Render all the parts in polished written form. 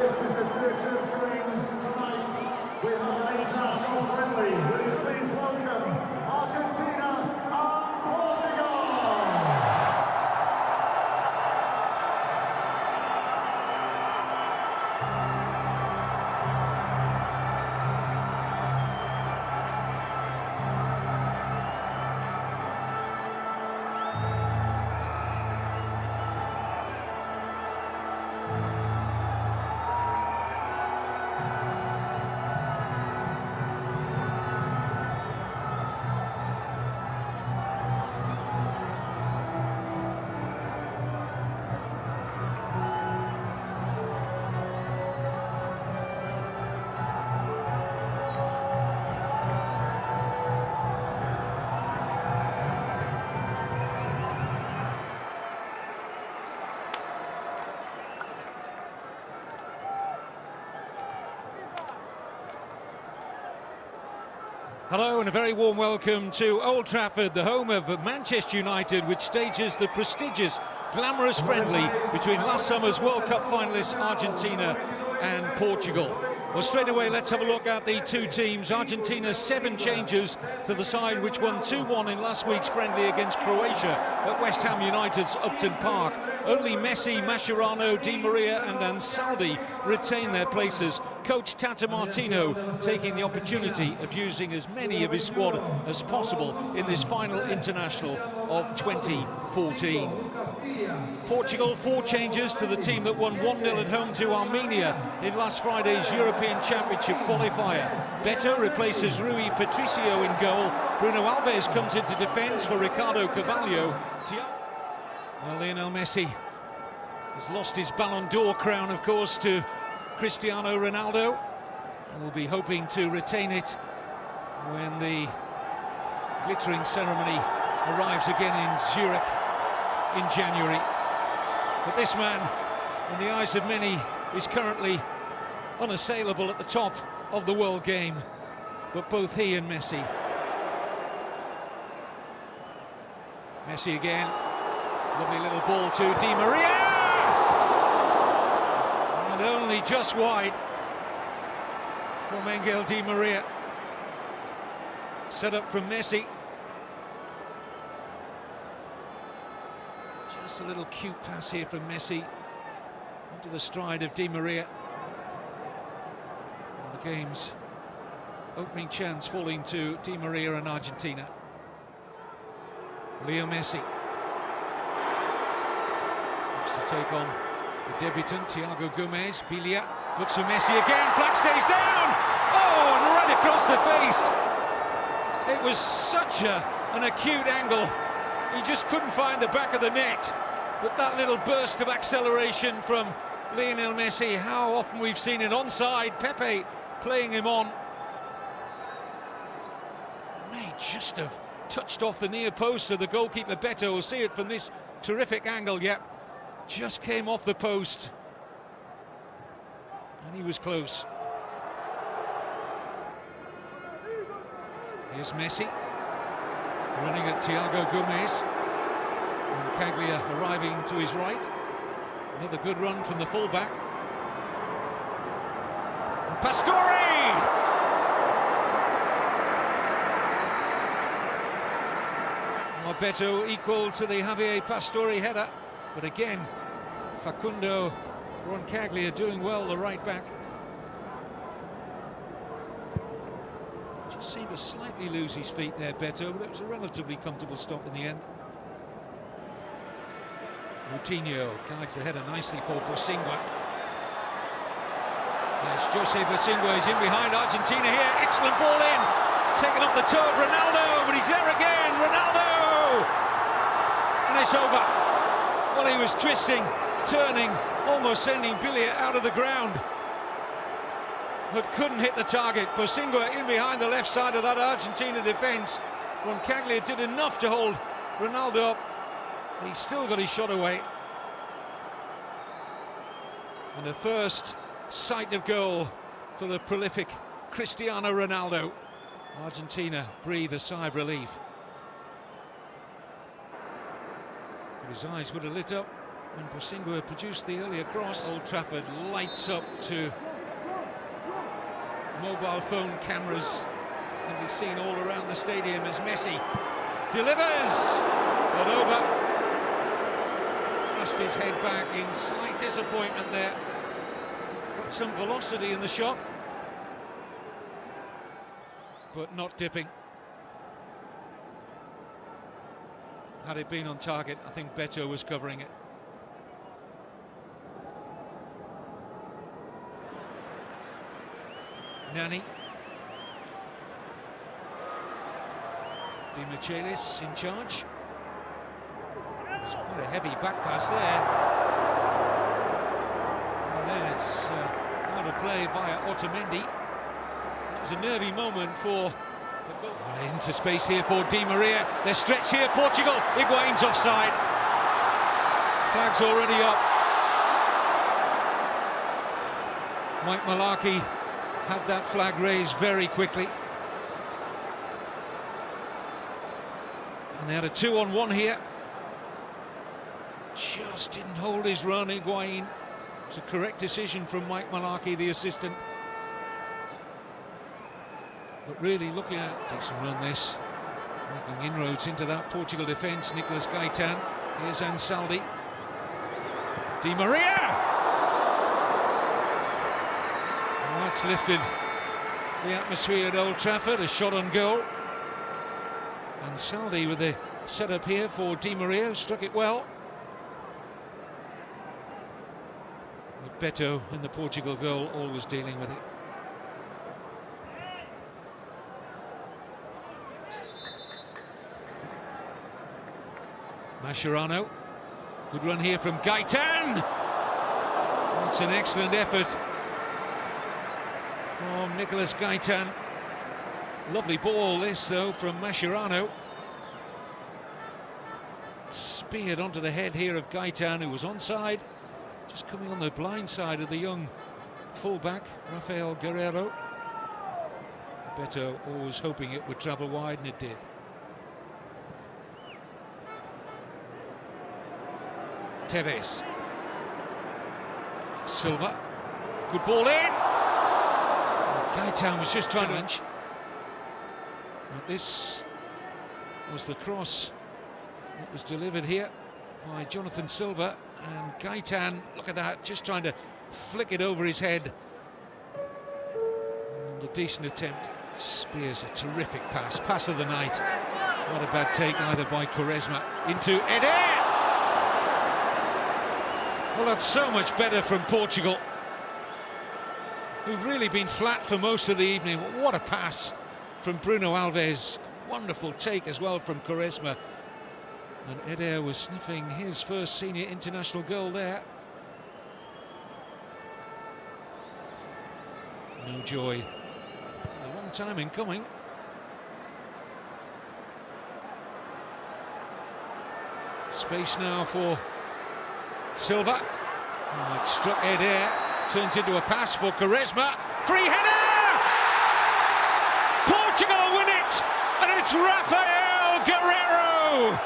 this is the theatre of dreams. Tonight we have an international friendly. Will you please welcome Argentina and Portugal? Hello and a very warm welcome to Old Trafford, the home of Manchester United, which stages the prestigious, glamorous friendly between last summer's World Cup finalists Argentina and Portugal. Well, straight away, let's have a look at the two teams. Argentina, 7 changes to the side which won 2-1 in last week's friendly against Croatia at West Ham United's Upton Park. Only Messi, Mascherano, Di Maria and Ansaldi retain their places. Coach Tata Martino taking the opportunity of using as many of his squad as possible in this final international of 2014. Portugal, 4 changes to the team that won 1-0 at home to Armenia in last Friday's European Championship qualifier. Beto replaces Rui Patricio in goal. Bruno Alves comes into defence for Ricardo Carvalho. Well, Lionel Messi has lost his Ballon d'Or crown, of course, to Cristiano Ronaldo, and will be hoping to retain it when the glittering ceremony arrives again in Zurich in January. But this man, in the eyes of many, is currently unassailable at the top of the world game. But both he and Messi. Messi again. Lovely little ball to Di Maria! And only just wide from Angel Di Maria. Set up from Messi. Just a little cute pass here from Messi into the stride of Di Maria. And the game's opening chance falling to Di Maria and Argentina. Leo Messi looks to take on the debutant Thiago Gomez. Bilia looks for Messi again. Flag stays down. Oh, and right across the face. It was such an acute angle. He just couldn't find the back of the net. But that little burst of acceleration from Lionel Messi, how often we've seen it onside. Pepe playing him on. May just have touched off the near post of the goalkeeper. Beto will see it from this terrific angle. Yep, just came off the post. And he was close. Here's Messi. Running at Thiago Gomez. And Caglia arriving to his right. Another good run from the fullback. And Pastore! Beto equal to the Javier Pastore header. But again, Facundo Roncaglia doing well, the right back. Just seemed to slightly lose his feet there, Beto, but it was a relatively comfortable stop in the end. Coutinho guides the header nicely for Bosingwa. Yes, Jose Bosingwa is in behind Argentina here. Excellent ball in. Taken off the toe of Ronaldo, but he's there again. Ronaldo! And it's over. Well, he was twisting, turning, almost sending Bilia out of the ground, but couldn't hit the target. Bosingwa in behind the left side of that Argentina defence. Roncaglia did enough to hold Ronaldo up. He's still got his shot away. And the first sight of goal for the prolific Cristiano Ronaldo. Argentina breathe a sigh of relief. But his eyes would have lit up when Bosingua produced the earlier cross. Old Trafford lights up to mobile phone cameras. Can be seen all around the stadium as Messi delivers, but over. Thrust his head back in slight disappointment there. Got some velocity in the shot, but not dipping. Had it been on target, I think Beto was covering it. Nani. Di Michelis in charge. It's quite a heavy back pass there. And then it's out of play via Otamendi. It was a nervy moment for the goal. Into space here for Di Maria. They're stretched here, Portugal. Higuain's offside. Flag's already up. Mike Malarkey had that flag raised very quickly. And they had a 2-on-1 here. Just didn't hold his run, Higuain. It's a correct decision from Mike Malarkey, the assistant. But really looking at decent run this. Making inroads into that Portugal defence. Nicolas Gaitan. Here's Ansaldi. Di Maria! Well, that's lifted the atmosphere at Old Trafford. A shot on goal. Ansaldi with the setup here for Di Maria, struck it well. Beto in the Portugal goal, always dealing with it. Mascherano, good run here from Gaitan. That's an excellent effort from Nicolas Gaitan. Lovely ball this though from Mascherano. Speared onto the head here of Gaitan, who was onside. Just coming on the blind side of the young fullback, Rafael Guerreiro. Beto always hoping it would travel wide, and it did. Tevez. Silva. Good ball in. Gaitan was just trying to... But this was the cross that was delivered here by Jonathan Silva, and Gaitan, look at that, just trying to flick it over his head. And a decent attempt. Spears a terrific pass of the night. Not a bad take either by Quaresma. Into Eder! Well, that's so much better from Portugal, who've really been flat for most of the evening. What a pass from Bruno Alves. Wonderful take as well from Quaresma. And Eder was sniffing his first senior international goal there. No joy. A long time in coming. Space now for Silva. Oh, it struck Eder. Turns into a pass for Quaresma. Free header! Portugal win it! And it's Rafael Guerreiro!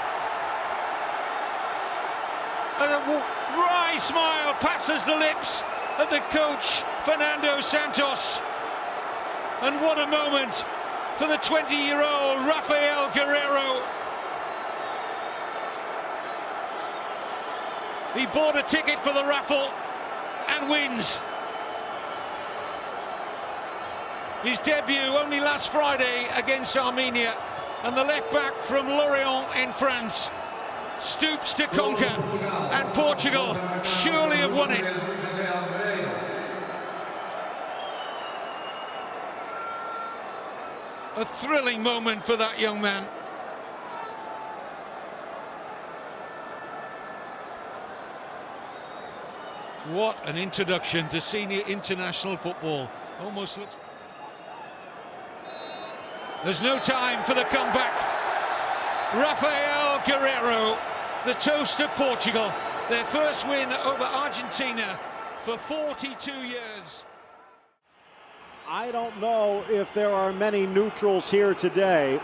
And a wry smile passes the lips of the coach, Fernando Santos. And what a moment for the 20-year-old Rafael Guerreiro. He bought a ticket for the raffle and wins. His debut only last Friday against Armenia, and the left-back from Lorient in France stoops to conquer, and Portugal surely have won it. A thrilling moment for that young man. What an introduction to senior international football. Almost looks... There's no time for the comeback. Rafael Guerreiro, the toast of Portugal, their first win over Argentina for 42 years. I don't know if there are many neutrals here today,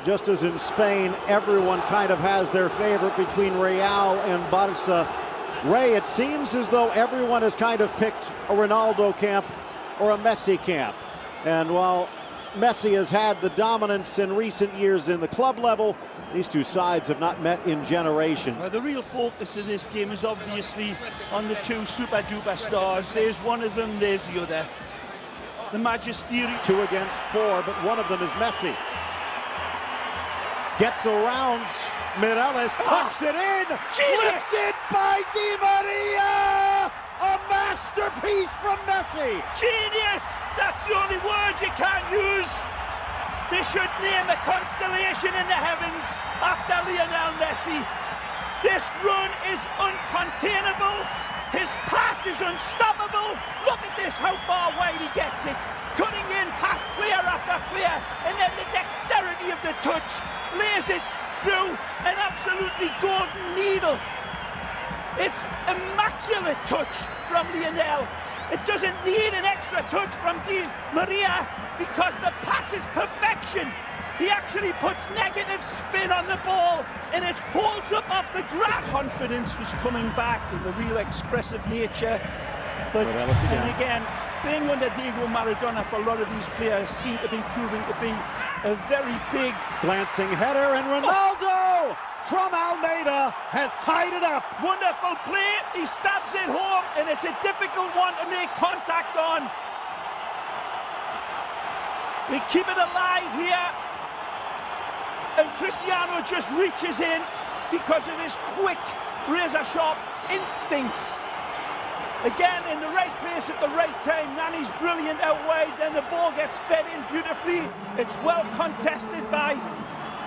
just as in Spain, everyone kind of has their favorite between Real and Barca. Ray, it seems as though everyone has kind of picked a Ronaldo camp or a Messi camp. And while Messi has had the dominance in recent years in the club level, these two sides have not met in generation. The real focus of this game is obviously on the two super-duper stars. There's one of them, there's the other. The magisterial. 2 against 4, but one of them is Messi. Gets around Mireles, tucks it in, lifted by Di Maria! A masterpiece from Messi! Genius! That's the only word you can't use. They should name a constellation in the heavens after Lionel Messi. This run is uncontainable. His pass is unstoppable. Look at this, how far wide he gets it. Cutting in past player after player, and then the dexterity of the touch lays it through an absolutely golden needle. It's immaculate touch from Lionel. It doesn't need an extra touch from Di Maria because the pass is perfection. He actually puts negative spin on the ball and it holds up off the grass. Confidence was coming back in the real expressive nature. But and again, playing under Diego Maradona for a lot of these players seem to be proving to be a very big... Glancing header, and Ronaldo from Almeida has tied it up. Wonderful play, he stabs it home, and it's a difficult one to make contact on. They keep it alive here. And Cristiano just reaches in because of his quick, razor-sharp instincts. Again, in the right place at the right time. Nani's brilliant out wide, then the ball gets fed in beautifully. It's well contested by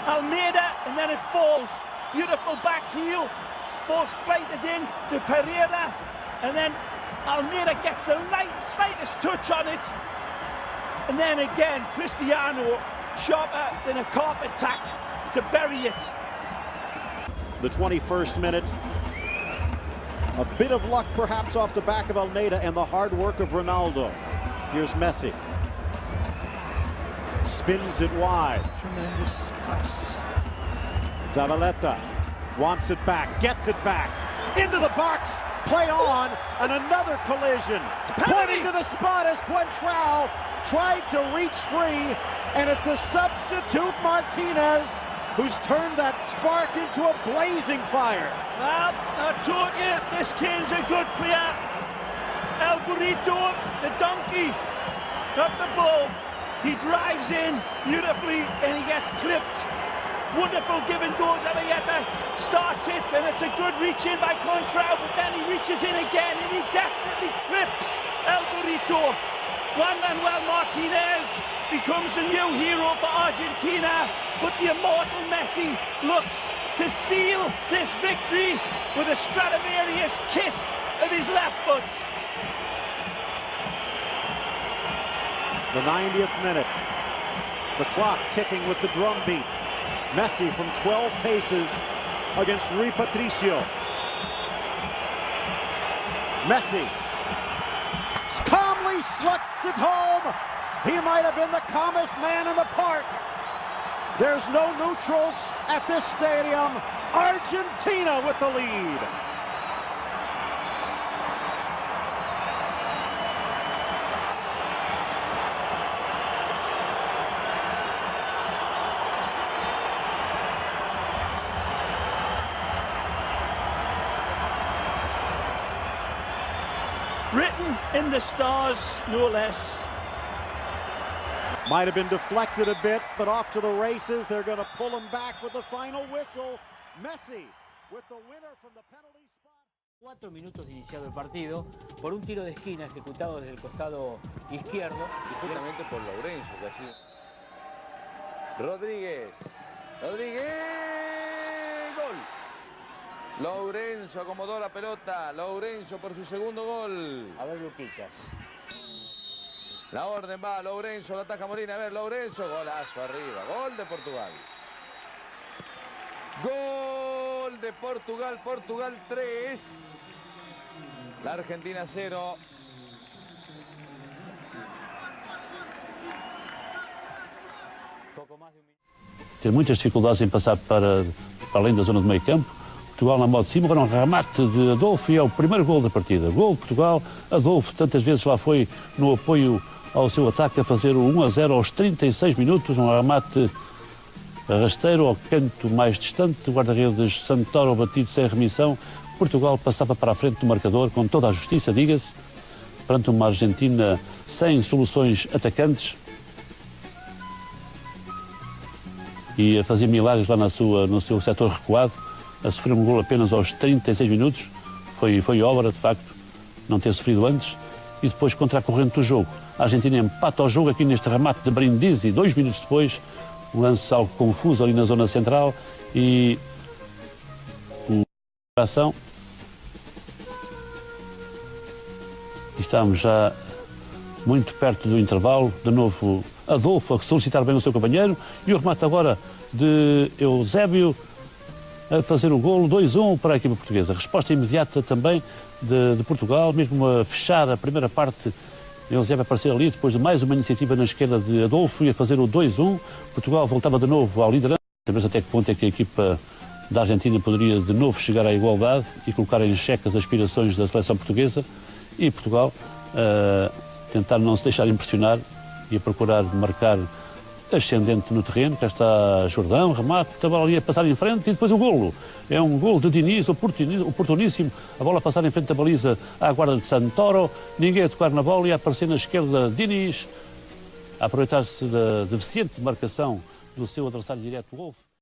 Almeida, and then it falls. Beautiful back heel. Ball's flighted in to Pereira, and then Almeida gets the slightest touch on it. And then again, Cristiano, sharper than a carpet tack to bury it. The 21st minute. A bit of luck perhaps off the back of Almeida and the hard work of Ronaldo. Here's Messi. Spins it wide. Tremendous pass. Zavaleta wants it back, gets it back. Into the box, play on, and another collision. Pointing to the spot as Quentrao tried to reach free, and it's the substitute Martinez who's turned that spark into a blazing fire. Well, I told you, this kid's a good player. El Burrito, the donkey, not the bull. He drives in beautifully and he gets clipped. Wonderful give and goes. Zavaleta starts it, and it's a good reach in by Contrao, but then he reaches in again and he definitely clips El Burrito. Juan Manuel Martinez becomes a new hero for Argentina, but the immortal Messi looks to seal this victory with a Stradivarius kiss of his left foot. The 90th minute. The clock ticking with the drum beat. Messi from 12 paces against Rui Patricio. Messi calmly slugs it home. He might have been the calmest man in the park. There's no neutrals at this stadium. Argentina with the lead. Written in the stars, no less. Might have been deflected a bit, but off to the races. They're going to pull him back with the final whistle. Messi with the winner from the penalty spot. 4 minutos de iniciado el partido por un tiro de esquina ejecutado desde el costado izquierdo. Y justamente por Lourenço, que así. Rodríguez. Gol. Lourenço acomodó la pelota. Lourenço por su segundo gol. A ver, Luquitas. La orden va a Lourenço, la ataca Molina. A ver, Lourenço, golazo arriba. Gol de Portugal. Gol de Portugal. Portugal 3. La Argentina 0. Poco más de un minuto. ter muitas dificuldades em passar para além da zona do meio campo. Portugal na moda de cima, agora um remate de Adolfo e é o primeiro gol da partida. Gol de Portugal, Adolfo tantas vezes lá foi no apoio ao seu ataque a fazer o 1-0 aos 36 minutos, um remate rasteiro ao canto mais distante, o guarda-redes Santoro batido sem remissão. Portugal passava para a frente do marcador com toda a justiça, diga-se, perante uma Argentina sem soluções atacantes e a fazer milagres lá no seu setor recuado, a sofrer um gol apenas aos 36 minutos. Foi obra, de facto, não ter sofrido antes. E depois, contra a corrente do jogo, a Argentina empata o jogo aqui neste remate de Brindisi, 2 minutos depois, um lance algo confuso ali na zona central e uma ação. E estamos já muito perto do intervalo, de novo Adolfo a solicitar bem o seu companheiro e o remate agora de Eusébio a fazer o golo, 2-1 para a equipa portuguesa. Resposta imediata também de Portugal, mesmo a fechar a primeira parte, Eusébio a aparecer ali, depois de mais uma iniciativa na esquerda de Adolfo e a fazer o 2-1. Portugal voltava de novo à liderança, sabemos até que ponto é que a equipa da Argentina poderia de novo chegar à igualdade e colocar em xeque as aspirações da seleção portuguesa, e Portugal tentar não se deixar impressionar e a procurar marcar ascendente no terreno. Cá está Jordão, remate, a bola ali a passar em frente e depois o golo. É um golo de Diniz, oportuníssimo, a bola a passar em frente da baliza à guarda de Santoro, ninguém a tocar na bola e a aparecer na esquerda Diniz, a aproveitar-se da deficiente marcação do seu adversário direto, Wolf.